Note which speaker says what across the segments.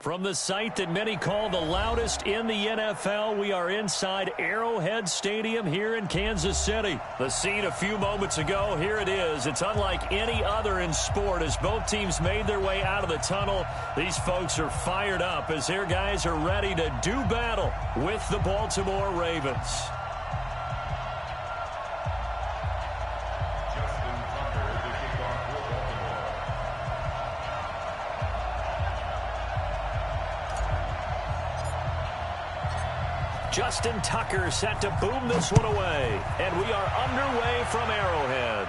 Speaker 1: From the site that many call the loudest in the NFL, we are inside Arrowhead Stadium here in Kansas City. The scene a few moments ago, here it is. It's unlike any other in sport as both teams made their way out of the tunnel. These folks are fired up as their guys are ready to do battle with the Baltimore Ravens. Justin Tucker set to boom this one away. And we are underway from Arrowhead.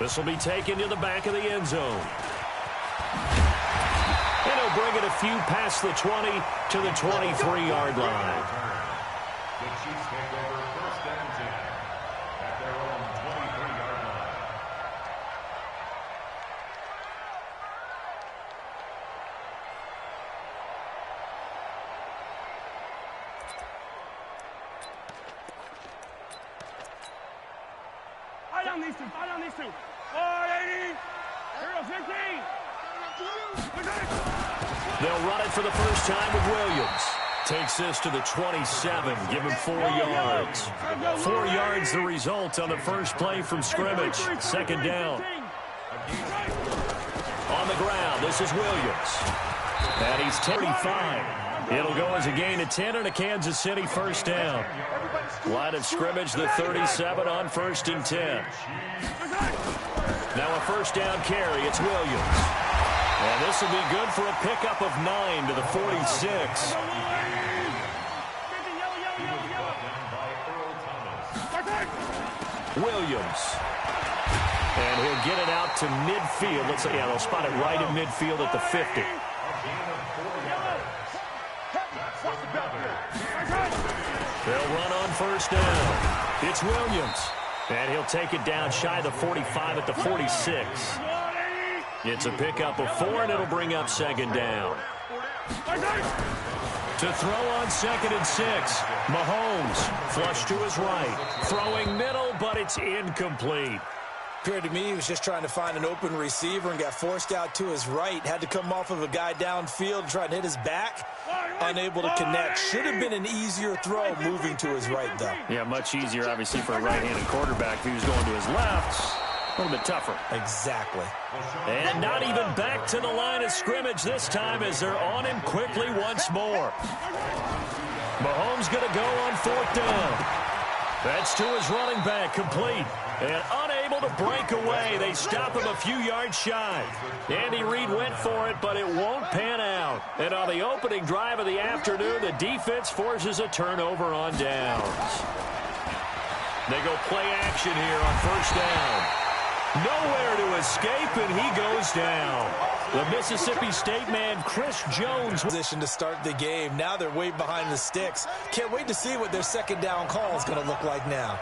Speaker 1: This will be taken to the back of the end zone. And he'll bring it a few past the 20 to the 23-yard line.
Speaker 2: The Chiefs take over first and 10 at their own 23-yard line.
Speaker 3: Down these two. 480. 15.
Speaker 1: They'll run it for the first time with Williams. Takes this to the 27, give him 4 yards. 4 yards the result on the first play from scrimmage. Second down. On the ground, this is Williams. And he's 35. It'll go as a gain of 10 and a Kansas City first down. Line of scrimmage, the 37 on first and 10. Now a first down carry, it's Williams. And this will be good for a pickup of 9 to the 46. Williams. And he'll get it out to midfield. Let's say, yeah, they'll spot it right in midfield at the 50. They'll run on first down. It's Williams. And he'll take it down shy of the 45 at the 46. It's a pickup of 4, and it'll bring up second down. To throw on second and 6. Mahomes, flush to his right. Throwing middle, but it's incomplete.
Speaker 4: Appeared to me he was just trying to find an open receiver and got forced out to his right. Had to come off of a guy downfield and try to hit his back. Unable to connect. Should have been an easier throw moving to his right, though.
Speaker 1: Yeah, much easier, obviously, for a right-handed quarterback. If he was going to his left, a little bit tougher.
Speaker 4: Exactly.
Speaker 1: And not even back to the line of scrimmage this time as they're on him quickly once more. Mahomes going to go on fourth down. That's to his running back, complete. And unable to break away. They stop him a few yards shy. Andy Reid went for it, but it won't pan out. And on the opening drive of the afternoon, the defense forces a turnover on downs. They go play action here on first down. Nowhere to escape, and he goes down. The Mississippi State man, Chris Jones.
Speaker 4: Position to start the game. Now they're way behind the sticks. Can't wait to see what their second down call is going to look like now.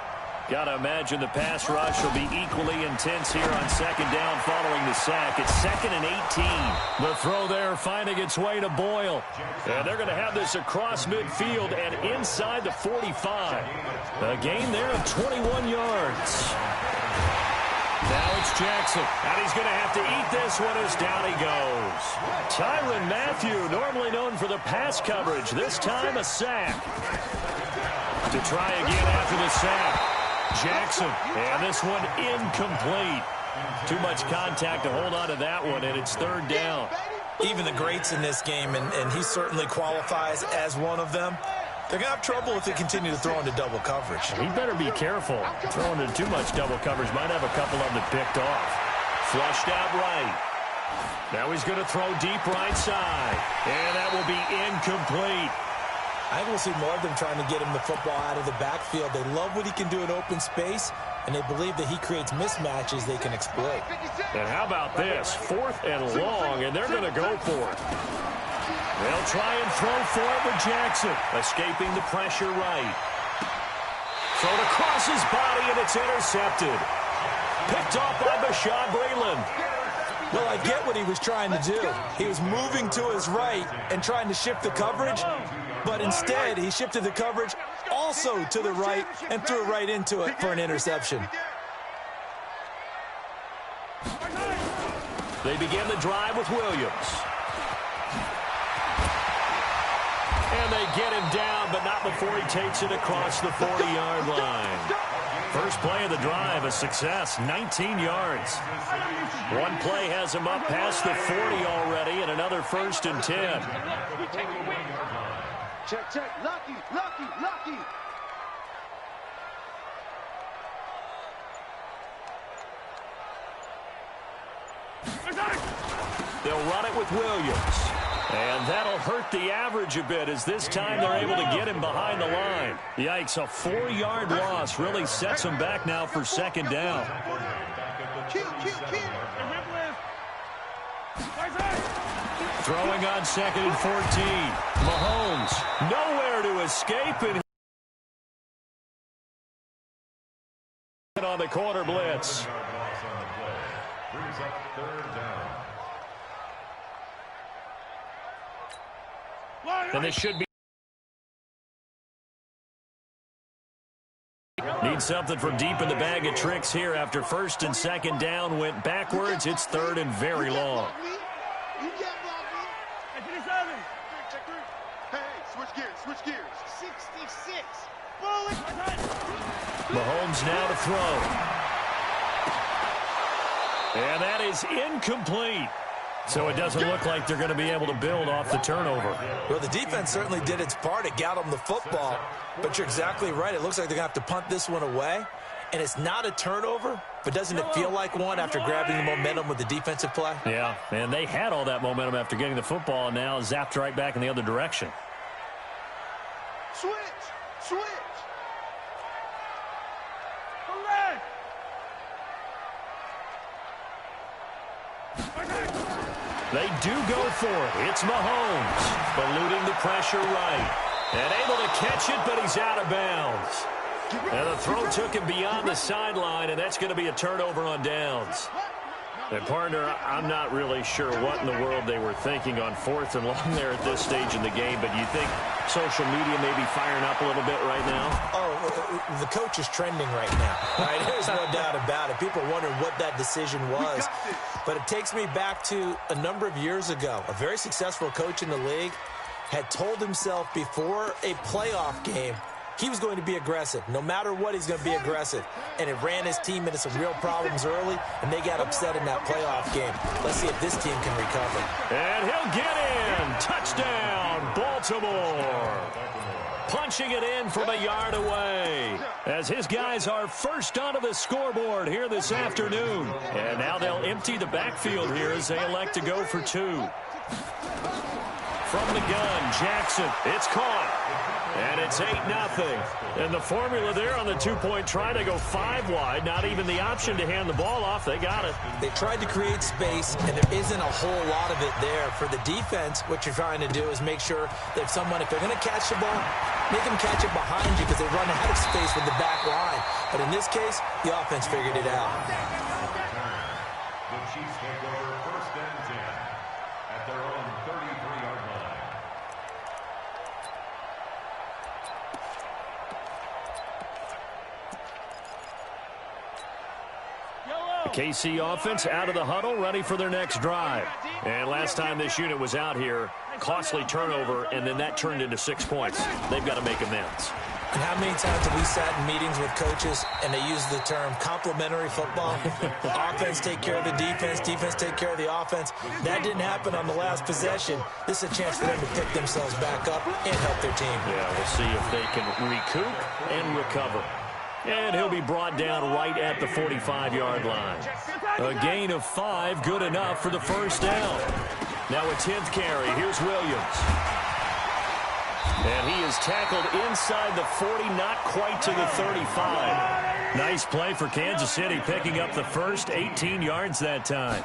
Speaker 1: Got to imagine the pass rush will be equally intense here on second down following the sack. It's second and 18. The throw there finding its way to Boyle. And they're going to have this across midfield and inside the 45. A gain there of 21 yards. Now it's Jackson, and he's going to have to eat this one as down he goes. Tyrann Mathieu, normally known for the pass coverage, this time a sack. To try again after the sack. Jackson, and this one incomplete. Too much contact to hold on to that one, and it's third down.
Speaker 4: Even the greats in this game, and he certainly qualifies as one of them, they're going to have trouble if they continue to throw into double coverage.
Speaker 1: He better be careful. Throwing into too much double coverage might have a couple of them picked off. Flushed out right. Now he's going to throw deep right side, and that will be incomplete.
Speaker 4: I think we'll see more of them trying to get him the football out of the backfield. They love what he can do in open space, and they believe that he creates mismatches they can exploit.
Speaker 1: And how about this? Fourth and long, and they're going to go for it. They'll try and throw for it with Jackson. Escaping the pressure right. Thrown across his body, and it's intercepted. Picked off by Bashaud Breeland.
Speaker 4: Well, I get what he was trying to do. He was moving to his right and trying to shift the coverage, but instead he shifted the coverage also to the right and threw right into it for an interception.
Speaker 1: They begin the drive with Williams. they get him down, but not before he takes it across the 40-yard line. First play of the drive, a success, 19 yards. One play has him up past the 40 already, and another 1st and 10.
Speaker 5: Check, check, lucky, lucky, lucky.
Speaker 1: They'll run it with Williams. And that'll hurt the average a bit as this time they're able to get him behind the line. Yikes, a 4-yard loss really sets him back now for 2nd down. Throwing on 2nd and 14. Mahomes nowhere to escape, and on the corner blitz.
Speaker 2: Brings up 3rd down.
Speaker 1: And this should be. Need something from deep in the bag of tricks here after 1st and 2nd down went backwards. It's 3rd and very long.
Speaker 5: Switch gears. 66.
Speaker 1: Mahomes now to throw. And that is incomplete. So it doesn't look like they're going to be able to build off the turnover.
Speaker 4: Well, the defense certainly did its part. It got them the football. But you're exactly right. It looks like they're going to have to punt this one away. And it's not a turnover, but doesn't it feel like one after grabbing the momentum with the defensive play?
Speaker 1: Yeah, and they had all that momentum after getting the football, and now zapped right back in the other direction.
Speaker 5: Switch, switch.
Speaker 1: They do go for it. It's Mahomes, eluding the pressure right. And able to catch it, but he's out of bounds. And the throw took him beyond the sideline, and that's going to be a turnover on downs. And, partner, I'm not really sure what in the world they were thinking on 4th and long there at this stage in the game, but you think social media may be firing up a little bit right now?
Speaker 4: Oh, the coach is trending right now, right? There's no doubt about it. People are wondering what that decision was. But it takes me back to a number of years ago. A very successful coach in the league had told himself before a playoff game he was going to be aggressive. No matter what, he's going to be aggressive. And it ran his team into some real problems early, and they got upset in that playoff game. Let's see if this team can recover.
Speaker 1: And he'll get in. Touchdown, Baltimore. Punching it in from a yard away as his guys are first onto the scoreboard here this afternoon. And now they'll empty the backfield here as they elect to go for 2. From the gun, Jackson. It's caught. And it's 8-0. And the formula there on the 2-point try to go 5 wide. Not even the option to hand the ball off. They got it.
Speaker 4: They tried to create space, and there isn't a whole lot of it there. For the defense, what you're trying to do is make sure that if they're going to catch the ball, make them catch it behind you because they run out of space with the back line. But in this case, the offense figured it out.
Speaker 2: The Chiefs take over 1st and 10 at their own 33-yard line.
Speaker 1: KC offense out of the huddle, ready for their next drive. And last time this unit was out here, costly turnover, and then that turned into 6 points. They've got to make amends.
Speaker 4: And how many times have we sat in meetings with coaches and they use the term complementary football? Offense take care of the defense, defense take care of the offense. That didn't happen on the last possession. This is a chance for them to pick themselves back up and help their team.
Speaker 1: Yeah, we'll see if they can recoup and recover. And he'll be brought down right at the 45-yard line. A gain of 5, good enough for the first down. Now a 10th carry. Here's Williams. And he is tackled inside the 40, not quite to the 35. Nice play for Kansas City, picking up the first 18 yards that time.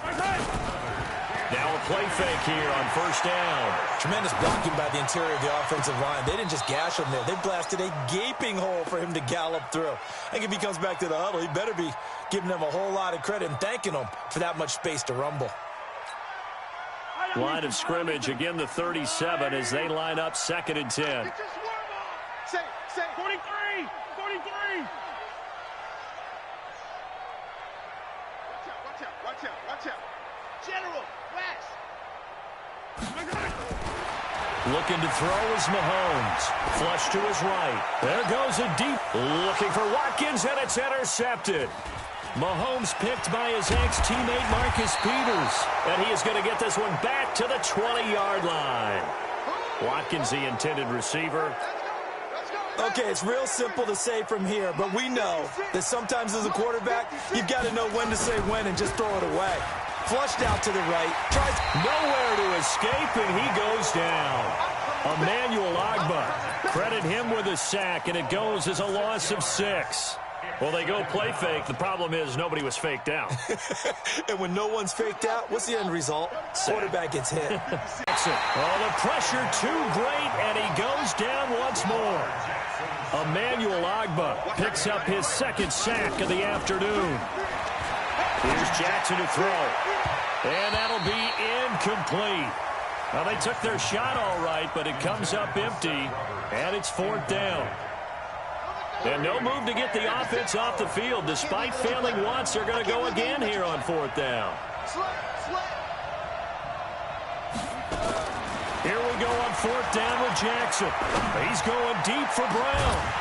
Speaker 1: Now a play fake here on first down.
Speaker 4: Tremendous blocking by the interior of the offensive line. They didn't just gash him there. They blasted a gaping hole for him to gallop through. I think if he comes back to the huddle, he better be giving them a whole lot of credit and thanking them for that much space to rumble.
Speaker 1: Line of scrimmage, again the 37 as they line up 2nd and 10.
Speaker 5: Say, 43, 43. Watch out. General, West.
Speaker 1: Looking to throw is Mahomes. Flush to his right. There goes a deep. Looking for Watkins, and it's intercepted. Mahomes picked by his ex-teammate Marcus Peters. And he is going to get this one back to the 20-yard line. Watkins, the intended receiver.
Speaker 4: Okay, it's real simple to say from here, but we know that sometimes as a quarterback, you've got to know when to say when and just throw it away. Flushed out to the right. Tries
Speaker 1: nowhere to escape, and he goes down. Emmanuel Ogbah. Credit him with a sack, and it goes as a loss of 6. Well, they go play fake. The problem is nobody was faked out.
Speaker 4: And when no one's faked out, what's the end result? Quarterback gets hit.
Speaker 1: Oh, the pressure too great, and he goes down once more. Emmanuel Ogbah picks up his second sack of the afternoon. Here's Jackson to throw. And that'll be incomplete. Well, they took their shot all right, but it comes up empty, and it's 4th down. And no move to get the offense off the field. Despite failing once, they're going to go again here on 4th down. Here we go on 4th down with Jackson. He's going deep for Brown.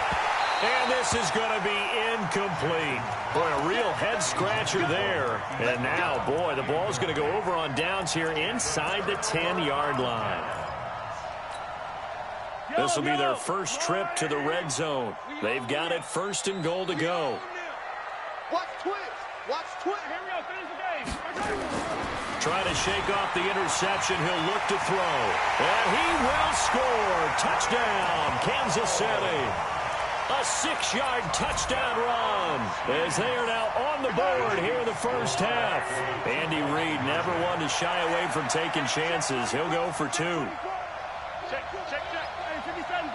Speaker 1: And this is going to be incomplete. Boy, a real head-scratcher there. And now, boy, the ball's going to go over on downs here inside the 10-yard line. This will be their first trip to the red zone. They've got it 1st and goal to go.
Speaker 5: Watch twist. Watch twist. Here we go. Finish the game.
Speaker 1: Trying to shake off the interception. He'll look to throw. And he will score. Touchdown, Kansas City. A 6-yard touchdown run as they are now on the board here in the first half. Andy Reid never one to shy away from taking chances. He'll go for 2.
Speaker 3: Check. Hey, 57,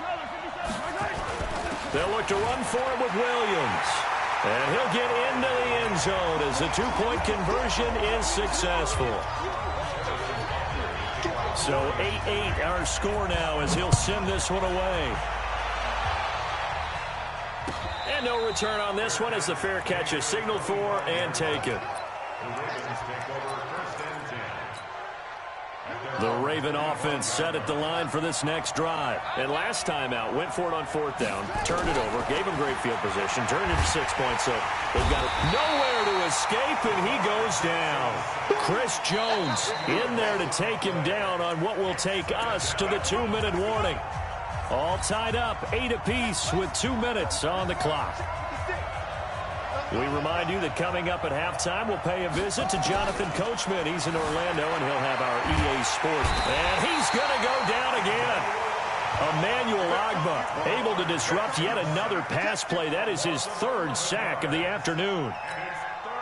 Speaker 3: color, 57.
Speaker 1: They'll look to run for it with Williams. And he'll get into the end zone as the 2-point conversion is successful. So 8-8 our score now as he'll send this one away. And no return on this one as the fair catch is signaled for and taken. The Raven offense set at the line for this next drive. And last time out, went for it on 4th down, turned it over, gave him great field position, turned it to 6 points. So they've got nowhere to escape, and he goes down. Chris Jones in there to take him down on what will take us to the 2-minute warning. All tied up, 8 apiece with 2 minutes on the clock. We remind you that coming up at halftime, we'll pay a visit to Jonathan Coachman. He's in Orlando, and he'll have our EA Sports. And he's going to go down again. Emmanuel Ogbah able to disrupt yet another pass play. That is his 3rd sack of the afternoon.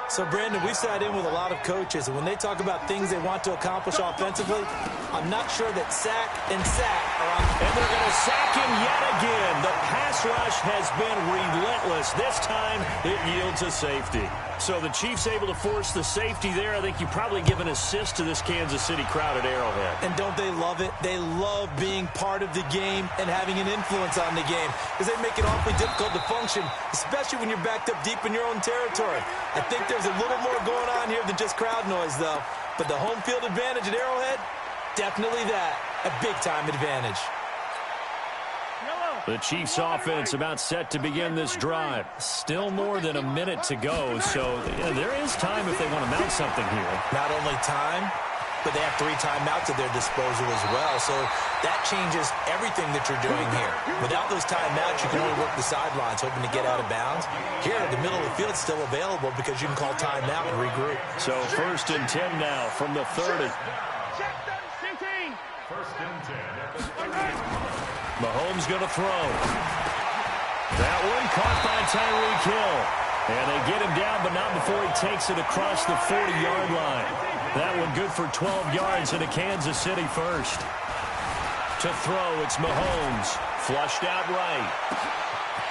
Speaker 4: So, Brandon, we sat in with a lot of coaches, and when they talk about things they want to accomplish offensively, I'm not sure that sack and sack are on.
Speaker 1: And they're going to sack him yet again. The pass rush has been relentless. This time, it yields a safety. So the Chiefs able to force the safety there. I think you probably give an assist to this Kansas City crowd at Arrowhead.
Speaker 4: And don't they love it? They love being part of the game and having an influence on the game because they make it awfully difficult to function, especially when you're backed up deep in your own territory. I think there's a little more going on here than just crowd noise, though. But the home field advantage at Arrowhead, definitely that. A big-time advantage.
Speaker 1: The Chiefs offense about set to begin this drive. Still more than a minute to go, so there is time if they want to mount something here.
Speaker 4: Not only time, but they have 3 timeouts at their disposal as well, so that changes everything that you're doing here. Without those timeouts, you can only work the sidelines, hoping to get out of bounds. Here, the middle of the field's still available because you can call timeout and regroup.
Speaker 1: So 1st and 10 now from the 30.
Speaker 2: 1st and 10.
Speaker 1: Mahomes going to throw. That one caught by Tyreek Hill. And they get him down, but not before he takes it across the 40-yard line. That one good for 12 yards into Kansas City first. To throw, it's Mahomes. Flushed out right.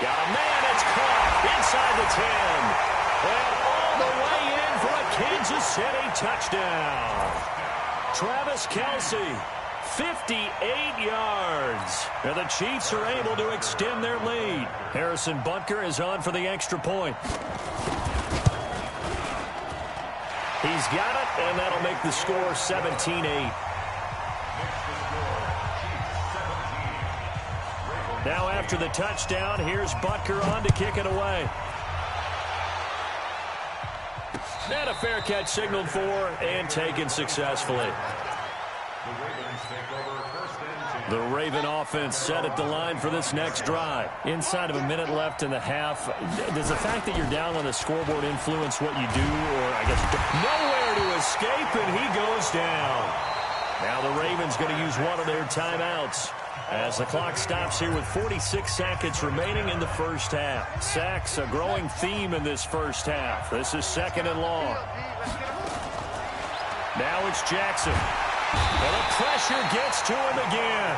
Speaker 1: Got a man, it's caught inside the 10. And all the way in for a Kansas City touchdown. Travis Kelce. 58 yards. And the Chiefs are able to extend their lead. Harrison Butker is on for the extra point. He's got it, and that'll make the score 17-8. after the touchdown. Here's Butker on to kick it away. And a fair catch signaled for and taken successfully. The Raven offense set at the line for this next drive. Inside of a minute left in the half, does the fact that you're down on the scoreboard influence what you do? Or I guess nowhere to escape, and he goes down. Now the Ravens going to use one of their timeouts as the clock stops here with 46 seconds remaining in the first half. Sacks, a growing theme in this first half. This is 2nd and long. Now it's Jackson. And the pressure gets to him again.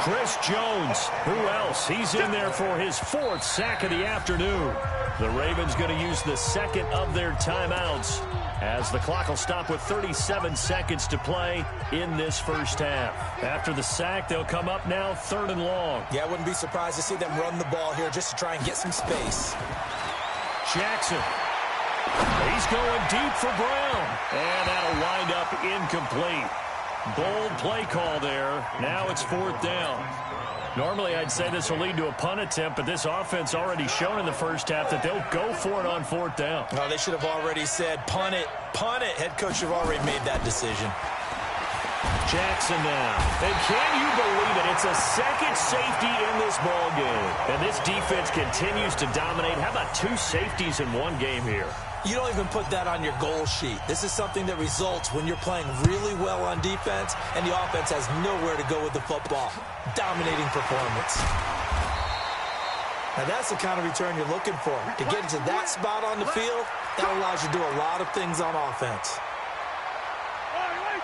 Speaker 1: Chris Jones, who else? He's in there for his 4th sack of the afternoon. The Ravens going to use the 2nd of their timeouts as the clock will stop with 37 seconds to play in this first half. After the sack, they'll come up now 3rd and long.
Speaker 4: Yeah, I wouldn't be surprised to see them run the ball here just to try and get some space.
Speaker 1: Jackson. He's going deep for Brown. And that'll wind up incomplete. Bold play call there. Now it's 4th down. Normally, I'd say this will lead to a punt attempt, but this offense already shown in the first half that they'll go for it on 4th down.
Speaker 4: No, they should have already said, punt it, punt it. Head coach should have already made that decision.
Speaker 1: Jackson now. And can you believe it? It's a 2nd safety in this ball game. And this defense continues to dominate. How about 2 safeties in one game here?
Speaker 4: You don't even put that on your goal sheet. This is something that results when you're playing really well on defense and the offense has nowhere to go with the football. Dominating performance. Now that's the kind of return you're looking for. To get into that spot on the field, that allows you to do a lot of things on offense.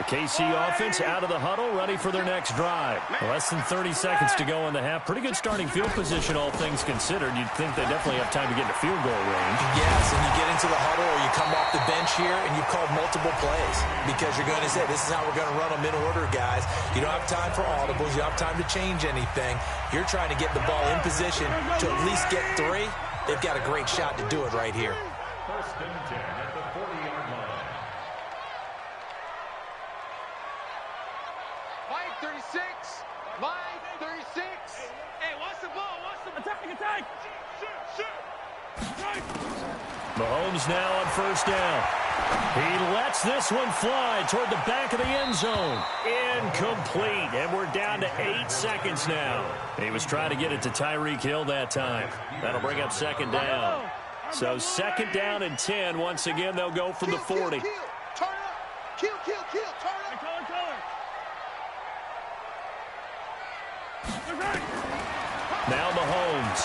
Speaker 1: The KC offense out of the huddle, ready for their next drive. Less than 30 seconds to go in the half. Pretty good starting field position, all things considered. You'd think they definitely have time to get into field goal range.
Speaker 4: Yes, and you get into the huddle or you come off the bench here and you've called multiple plays because you're going to say, this is how we're going to run them in order, guys. You don't have time for audibles. You don't have time to change anything. You're trying to get the ball in position to at least get 3. They've got a great shot to do it right here.
Speaker 2: 1st and 10 at the 40-yard line.
Speaker 5: 36. Line 36. Hey, watch the ball. Watch the attack.
Speaker 1: Mahomes now on 1st down. He lets this one fly toward the back of the end zone. Incomplete. And we're down to 8 seconds now. He was trying to get it to Tyreek Hill that time. That'll bring up 2nd down. So 2nd down and 10. Once again, they'll go from the 40.
Speaker 5: Turn up. Kill. Turn up.
Speaker 1: Now Mahomes.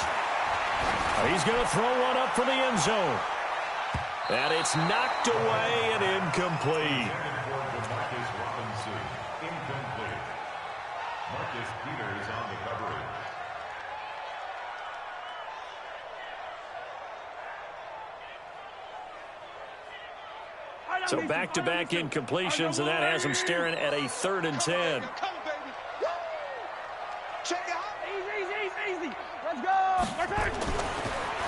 Speaker 1: He's going to throw one up for the end zone. And it's knocked away and incomplete.
Speaker 2: Marcus Peters on the coverage.
Speaker 1: So back-to-back incompletions, and that has him staring at a 3rd and 10.
Speaker 5: Check it out.
Speaker 3: Easy. Let's go.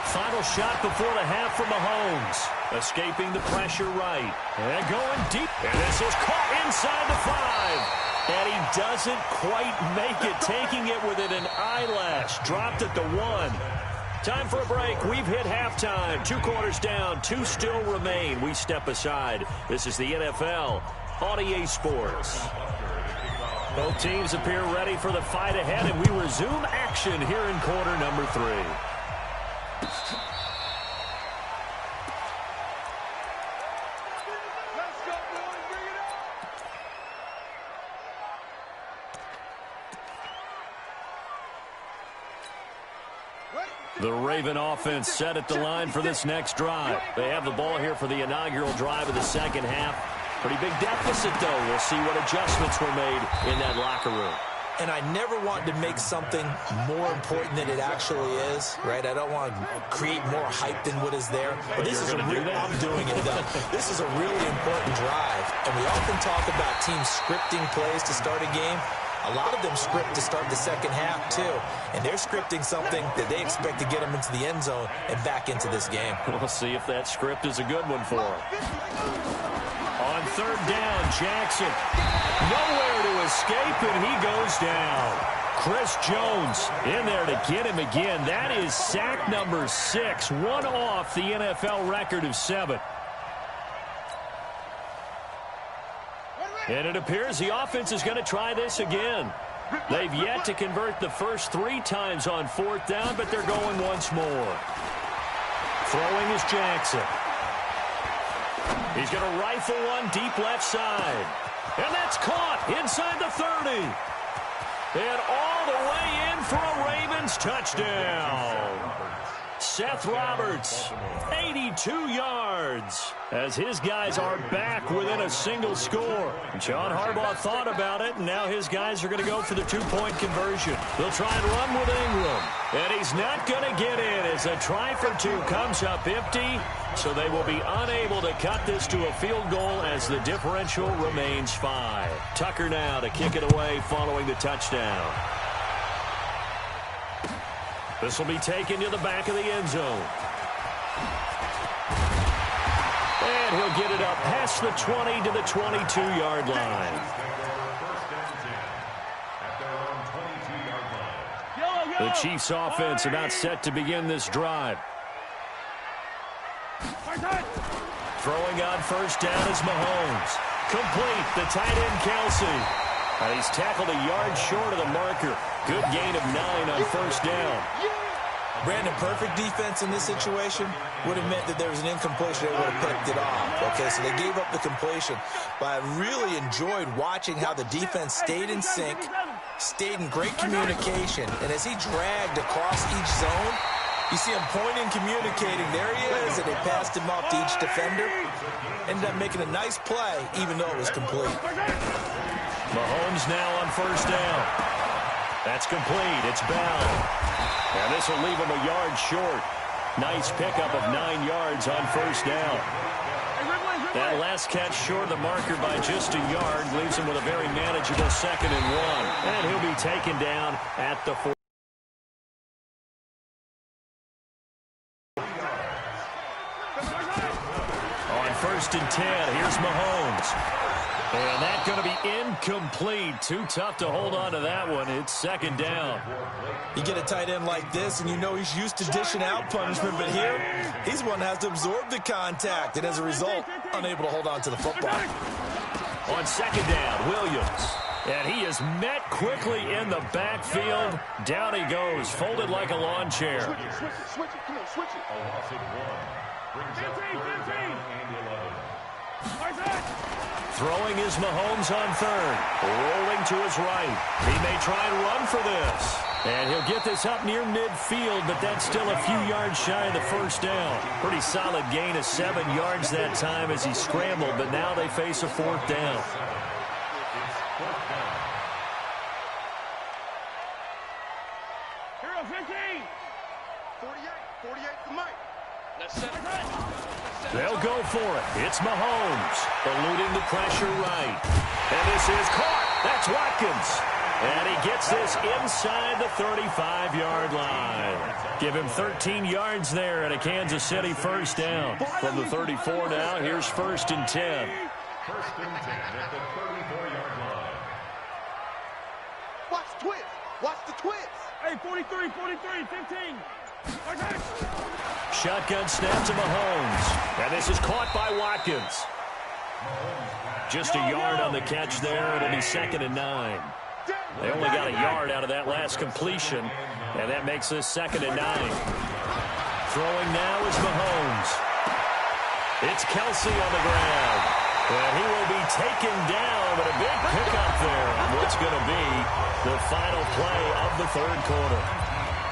Speaker 1: Final shot before the half from Mahomes. Escaping the pressure right. And going deep. And this is caught inside the 5. And he doesn't quite make it, taking it within an eyelash. Dropped at the 1. Time for a break. We've hit halftime. 2 quarters down. 2 still remain. We step aside. This is the NFL on EA Sports. Both teams appear ready for the fight ahead, and we resume action here in quarter number 3.
Speaker 5: Let's go, boys. Bring it up.
Speaker 1: The Raven offense set at the line for this next drive. They have the ball here for the inaugural drive of the 2nd half. Pretty big deficit, though. We'll see what adjustments were made in that locker room.
Speaker 4: And I never want to make something more important than it actually is, right? I don't want to create more hype than what is there. But this is I'm doing it, though. This is a really important drive. And we often talk about teams scripting plays to start a game. A lot of them script to start the 2nd half, too. And they're scripting something that they expect to get them into the end zone and back into this game.
Speaker 1: We'll see if that script is a good one for them. On 3rd down, Jackson. Nowhere to escape, and he goes down. Chris Jones in there to get him again. That is sack number 6, one off the NFL record of 7. And it appears the offense is going to try this again. They've yet to convert the first 3 times on 4th down, but they're going once more. Throwing is Jackson. He's going to rifle one deep left side. And that's caught inside the 30. And all the way in for a Ravens touchdown. Seth Roberts, 82 yards, as his guys are back within a single score. John Harbaugh thought about it, and now his guys are going to go for the 2-point conversion. They'll try and run with Ingram, and he's not going to get in as a try for 2 comes up empty, so they will be unable to cut this to a field goal as the differential remains 5. Tucker now to kick it away following the touchdown. This will be taken to the back of the end zone. And he'll get it up past the 20 to the 22-yard line. The Chiefs' offense about set to begin this drive. Throwing on first down is Mahomes. Complete, the tight end Kelsey. And he's tackled a yard short of the marker. Good gain of 9 on first down.
Speaker 4: Brandon, perfect defense in this situation would have meant that there was an incompletion. They would have picked it off. Okay, so they gave up the completion. But I really enjoyed watching how the defense stayed in sync, stayed in great communication. And as he dragged across each zone, you see him pointing, communicating. There he is, and they passed him off to each defender. Ended up making a nice play, even though it was complete.
Speaker 1: Mahomes now on first down. That's complete. It's Bell. And this will leave him a yard short. Nice pickup of 9 yards on first down. That last catch short of the marker by just a yard leaves him with a very manageable 2nd and 1. And he'll be taken down at the 4. On 1st and 10, here's Mahomes. And that's going to be incomplete. Too tough to hold on to that one. It's 2nd down.
Speaker 4: You get a tight end like this, and you know he's used to dishing out punishment, but here, he's one that has to absorb the contact, and as a result, unable to hold on to the football.
Speaker 1: On 2nd down, Williams. And he is met quickly in the backfield. Down he goes, folded like a lawn chair.
Speaker 5: Switch it. Come on, switch it.
Speaker 2: A loss of 1 brings up 3rd down and 11.
Speaker 1: Throwing is Mahomes on 3rd. Rolling to his right. He may try and run for this. And he'll get this up near midfield, but that's still a few yards shy of the first down. Pretty solid gain of 7 yards that time as he scrambled, but now they face a 4th down.
Speaker 3: Here, 15.
Speaker 5: 48 to Mike. Let's set it.
Speaker 1: They'll go for it. It's Mahomes, eluding the pressure right. And this is caught. That's Watkins. And he gets this inside the 35-yard line. Give him 13 yards there and a Kansas City first down. From the 34 now, here's 1st and 10.
Speaker 2: 1st and 10 at the 34-yard line.
Speaker 5: Watch twist. Watch the twist.
Speaker 3: Hey, 43, 15.
Speaker 1: Shotgun snap to Mahomes. And this is caught by Watkins. Just a yard on the catch there. It'll be 2nd and 9. They only got a yard out of that last completion, and that makes this 2nd and 9. Throwing now is Mahomes. It's Kelsey on the ground. And he will be taken down, but a big pickup there on what's going to be the final play of the 3rd quarter.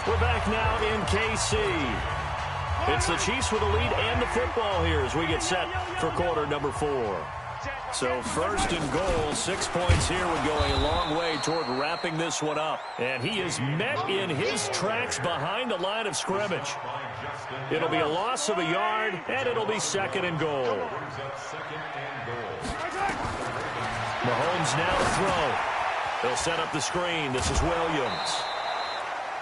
Speaker 1: We're back now in KC. It's the Chiefs with the lead and the football here as we get set for quarter number 4. So 1st and goal, 6 points here would go a long way toward wrapping this one up. And he is met in his tracks behind the line of scrimmage. It'll be a loss of a yard, and it'll be 2nd and goal. Mahomes now to throw. They'll set up the screen. This is Williams.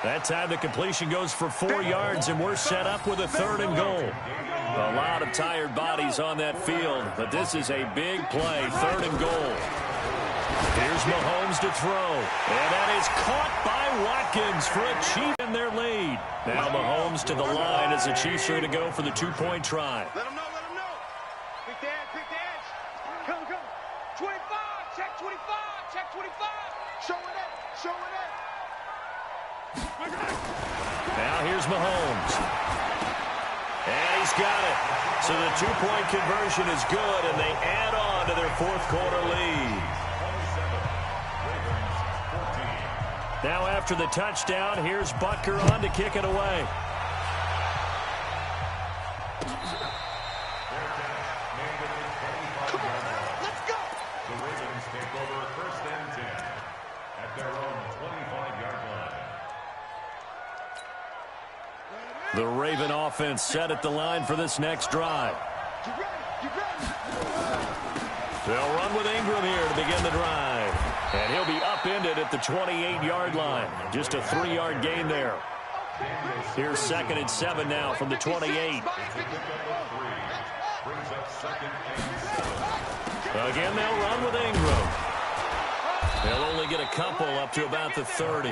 Speaker 1: That time the completion goes for 4 yards, and we're set up with a 3rd and goal. A lot of tired bodies on that field, but this is a big play, 3rd and goal. Here's Mahomes to throw. And that is caught by Watkins for a Chiefs in their lead. Now Mahomes to the line as the Chiefs are going to go for the two-point try.
Speaker 5: Let him know, let him know. Pick the edge, pick the edge. Come, come. 25, check 25, check 25. Show it up, show it up.
Speaker 1: Now here's Mahomes. And he's got it. So the two-point conversion is good, and they add on to their fourth-quarter lead. Now after the touchdown, here's Butker on to kick it away.
Speaker 5: Let's go.
Speaker 2: The Ravens take over first and 10 at their own 25-yard line.
Speaker 1: The Raven offense set at the line for this next drive.
Speaker 5: Get ready, get ready.
Speaker 1: They'll run with Ingram here to begin the drive. And he'll be upended at the 28-yard line. Just a 3-yard gain there. Here's 2nd and 7 now from the 28. Again, they'll run with Ingram. They'll only get a couple up to about the 30.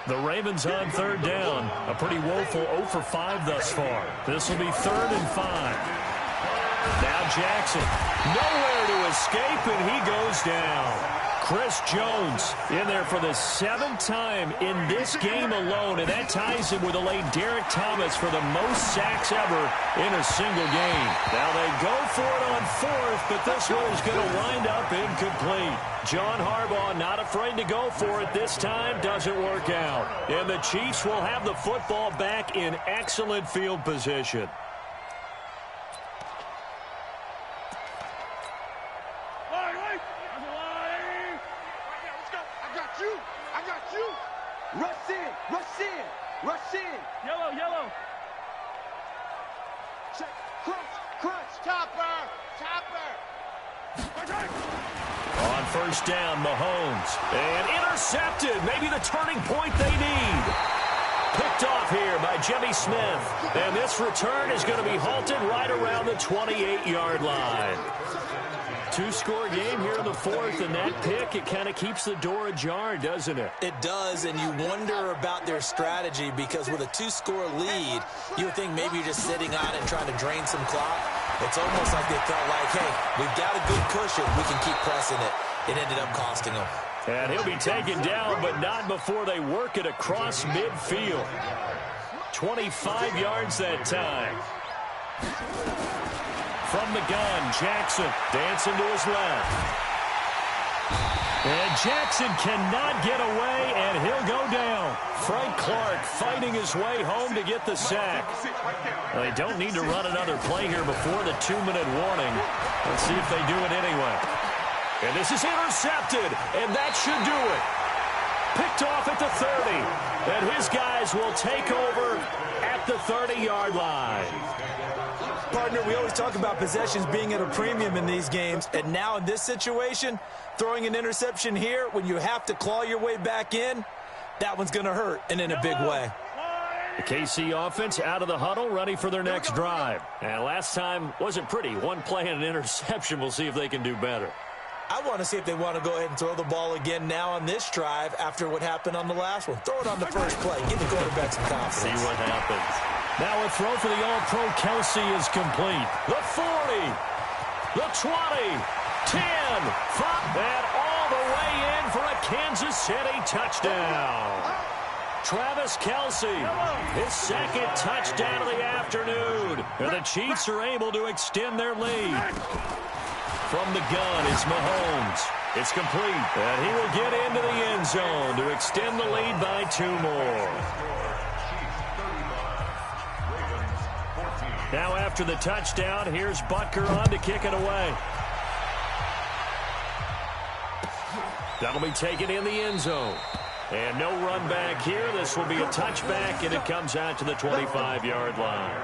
Speaker 1: The Ravens on 3rd down. A pretty woeful 0 for 5 thus far. This will be 3rd and 5. Now Jackson, nowhere to escape, and he goes down. Chris Jones in there for the 7th time in this game alone, and that ties him with the late Derek Thomas for the most sacks ever in a single game. Now they go for it on 4th, but this one is going to wind up incomplete. John Harbaugh not afraid to go for it this time, doesn't work out. And the Chiefs will have the football back in excellent field position.
Speaker 5: Rush in, rush in, rush in.
Speaker 3: Yellow, yellow.
Speaker 5: Check, crunch, crunch. Chopper, chopper.
Speaker 1: On 1st down, Mahomes. And intercepted. Maybe the turning point they need. Picked off here by Jimmy Smith. And this return is going to be halted right around the 28-yard line. 2-score game here in the 4th, and that pick, it kind of keeps the door ajar, doesn't it?
Speaker 4: It does, and you wonder about their strategy because with a 2-score lead, you would think maybe you're just sitting on it and trying to drain some clock. It's almost like they felt like, hey, we've got a good cushion. We can keep pressing it. It ended up costing them.
Speaker 1: And he'll be taken down, but not before they work it across midfield. 25 yards that time. From the gun, Jackson dancing to his left. And Jackson cannot get away, and he'll go down. Frank Clark fighting his way home to get the sack. Well, they don't need to run another play here before the 2-minute warning. Let's see if they do it anyway. And this is intercepted, and that should do it. Picked off at the 30, and his guys will take over at the 30-yard line.
Speaker 4: Partner, we always talk about possessions being at a premium in these games, and now in this situation, throwing an interception here when you have to claw your way back in, that one's going to hurt, and in a big way.
Speaker 1: The KC offense out of the huddle, ready for their next drive. And last time wasn't pretty. One play and an interception. We'll see if they can do better.
Speaker 4: I want to see if they want to go ahead and throw the ball again now on this drive after what happened on the last one. Throw it on the first play. Give the quarterback some confidence.
Speaker 1: See what happens. Now a throw for the All-Pro Kelsey is complete. The 40, the 20, 10, 5, and all the way in for a Kansas City touchdown. Travis Kelsey, his 2nd touchdown of the afternoon. And the Chiefs are able to extend their lead. From the gun is Mahomes. It's complete, and he will get into the end zone to extend the lead by 2 more. Now after the touchdown, here's Butker on to kick it away. That'll be taken in the end zone. And no run back here. This will be a touchback, and it comes out to the 25-yard line.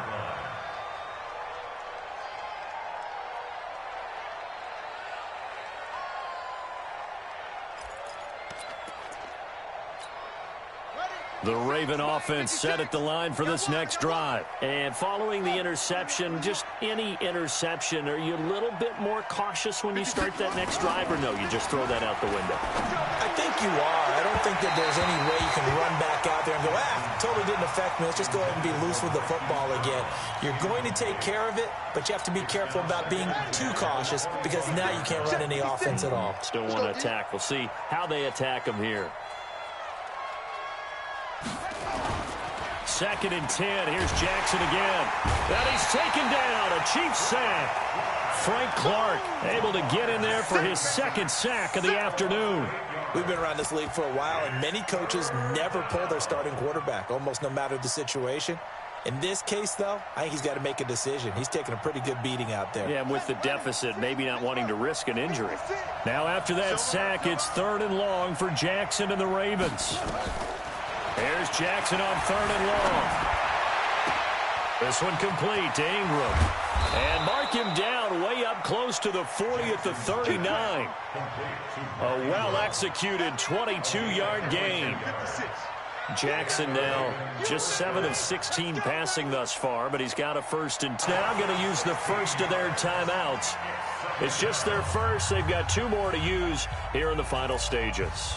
Speaker 1: The Raven offense set at the line for this next drive.
Speaker 6: And following the interception, just any interception, are you a little bit more cautious when you start that next drive, or no, you just throw that out the window?
Speaker 4: I think you are. I don't think that there's any way you can run back out there and go, totally didn't affect me. Let's just go ahead and be loose with the football again. You're going to take care of it, but you have to be careful about being too cautious because now you can't run any offense at all.
Speaker 6: Still want to attack. We'll see how they attack them here.
Speaker 1: 2nd and 10. Here's Jackson again. And he's taken down. A Chiefs sack. Frank Clark able to get in there for his 2nd sack of the afternoon.
Speaker 4: We've been around this league for a while, and many coaches never pull their starting quarterback, almost no matter the situation. In this case, though, I think he's got to make a decision. He's taking a pretty good beating out there.
Speaker 1: Yeah, and with the deficit, maybe not wanting to risk an injury. Now, after that sack, it's 3rd and long for Jackson and the Ravens. Here's Jackson on 3rd and long. This one complete to Ingram. And mark him down way up close to the 40 at the 39. A well-executed 22-yard gain. Jackson now just 7 of 16 passing thus far, but he's got a 1st and 10. Now going to use the first of their timeouts. It's just their first. They've got 2 more to use here in the final stages.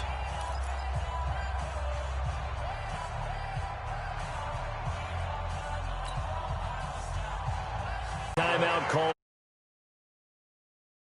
Speaker 1: Timeout call.